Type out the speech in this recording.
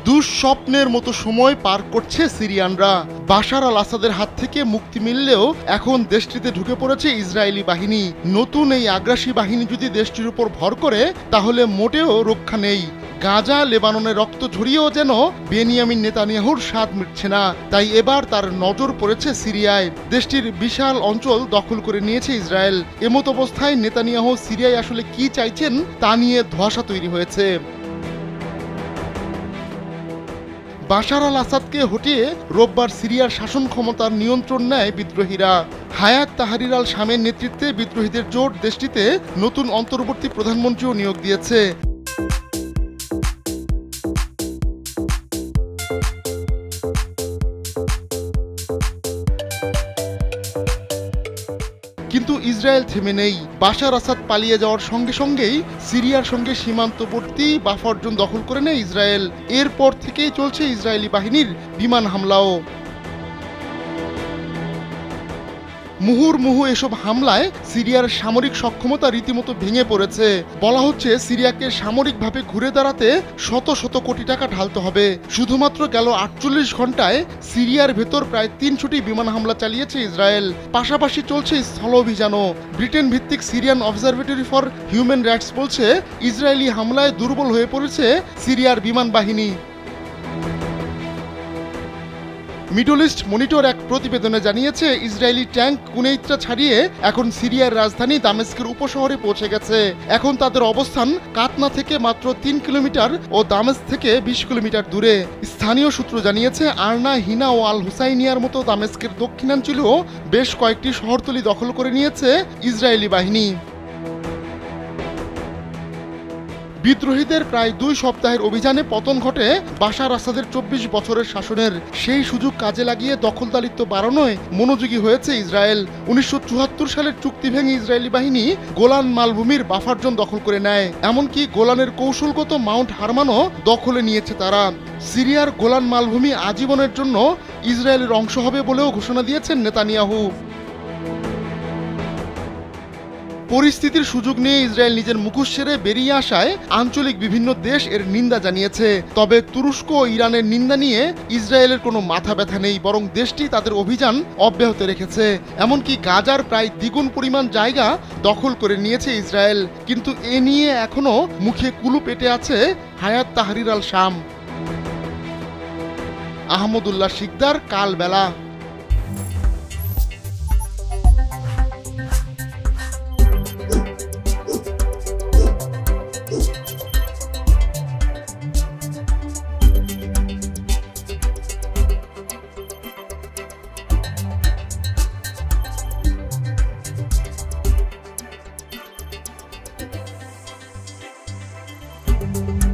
দুঃস্বপ্নের মতো সময় পার করছে সিরিয়ানরা। বাশার আল আসাদের হাত থেকে মুক্তি মিললেও এখন দেশটিতে ঢুকে পড়েছে ইসরায়েলি বাহিনী। নতুন এই আগ্রাসী বাহিনী যদি দেশটির উপর ভর করে তাহলে মোটেও রক্ষা নেই। গাজা লেবাননে রক্ত ঝরিয়েও যেন বেনিয়ামিন নেতানিয়াহুর স্বাদ মিটছে না। তাই এবার তার নজর পড়েছে সিরিয়ায়। দেশটির বিশাল অঞ্চল দখল করে নিয়েছে ইসরায়েল। এমত অবস্থায় নেতানিয়াহু সিরিয়ায় আসলে কি চাইছেন তা নিয়ে ধোঁয়াশা তৈরি হয়েছে। বাশার আল আসাদকে হটিয়ে রোববার সিরিয়ার শাসন ক্ষমতার নিয়ন্ত্রণ নেয় বিদ্রোহীরা। হায়াত তাহরির আল শামের নেতৃত্বে বিদ্রোহীদের জোট দেশটিতে নতুন অন্তর্বর্তী প্রধানমন্ত্রীও নিয়োগ দিয়েছে। কিন্তু ইসরায়েল থেমে নেই। বাশার আসাদ পালিয়ে যাওয়ার সঙ্গে সঙ্গেই সিরিয়ার সঙ্গে সীমান্তবর্তী বাফার জোন দখল করে নেয় ইসরায়েল। এরপর থেকেই চলছে ইসরায়েলি বাহিনীর বিমান হামলাও। মুহুর্মুহু এসব হামলায় সিরিয়ার সামরিক সক্ষমতা রীতিমতো ভেঙে পড়েছে। বলা হচ্ছে সিরিয়াকে সামরিকভাবে ঘুরে দাঁড়াতে শত শত কোটি টাকা ঢালতে হবে। শুধুমাত্র গেল 48 ঘন্টায় সিরিয়ার ভেতর প্রায় 300টি বিমান হামলা চালিয়েছে ইসরায়েল। পাশাপাশি চলছে স্থল অভিযানও। ব্রিটেন ভিত্তিক Syrian observatory for human rights বলছে ইসরায়েলি হামলায় দুর্বল হয়ে পড়েছে সিরিয়ার বিমান বাহিনী। মিডল ইস্ট মনিটর এক প্রতিবেদনে জানিয়েছে ইসরায়েলি ট্যাঙ্ক কুনেইত্রা ছাড়িয়ে এখন সিরিয়ার রাজধানী দামেস্কের উপশহরে পৌঁছে গেছে। এখন তাদের অবস্থান কাতনা থেকে মাত্র 3 কিলোমিটার ও দামেস্ক থেকে 20 কিলোমিটার দূরে। স্থানীয় সূত্র জানিয়েছে আর্না, হিনা ও আল হুসাইনিয়ার মতো দামেস্কের দক্ষিণাঞ্চলেও বেশ কয়েকটি শহরতলি দখল করে নিয়েছে ইসরায়েলি বাহিনী। বিদ্রোহীদের প্রায় 2 সপ্তাহের অভিযানে পতন ঘটে বাশার আসাদের 24 বছরের শাসনের। সেই সুযোগ কাজে লাগিয়ে দখলদারিত্ব বাড়ানোয় মনোযোগী হয়েছে ইসরায়েল। 1974 সালের চুক্তি ভেঙে ইসরায়েলি বাহিনী গোলান মালভূমির বাফার জোন দখল করে নেয়। এমনকি গোলানের কৌশলগত মাউন্ট হারমানও দখলে নিয়েছে তারা। সিরিয়ার গোলান মালভূমি আজীবনের জন্য ইসরায়েলের অংশ হবে বলেও ঘোষণা দিয়েছেন নেতানিয়াহু। পরিস্থিতির সুযোগ নিয়ে ইসরায়েল নিজের মুখোশ ছেড়ে বেরিয়ে আসায় আঞ্চলিক বিভিন্ন দেশ এর নিন্দা জানিয়েছে। তবে তুরস্ক ও ইরানের নিন্দা নিয়ে ইসরায়েলের কোনো মাথা ব্যথা নেই, বরং দেশটি তাদের অভিযান অব্যাহত রেখেছে। এমনকি গাজার প্রায় দ্বিগুণ পরিমাণ জায়গা দখল করে নিয়েছে ইসরায়েল। কিন্তু এ নিয়ে এখনো মুখে কুলু পেটে আছে হায়াত তাহরির আল শাম। আহমদুল্লাহ শিকদার, কালবেলা। you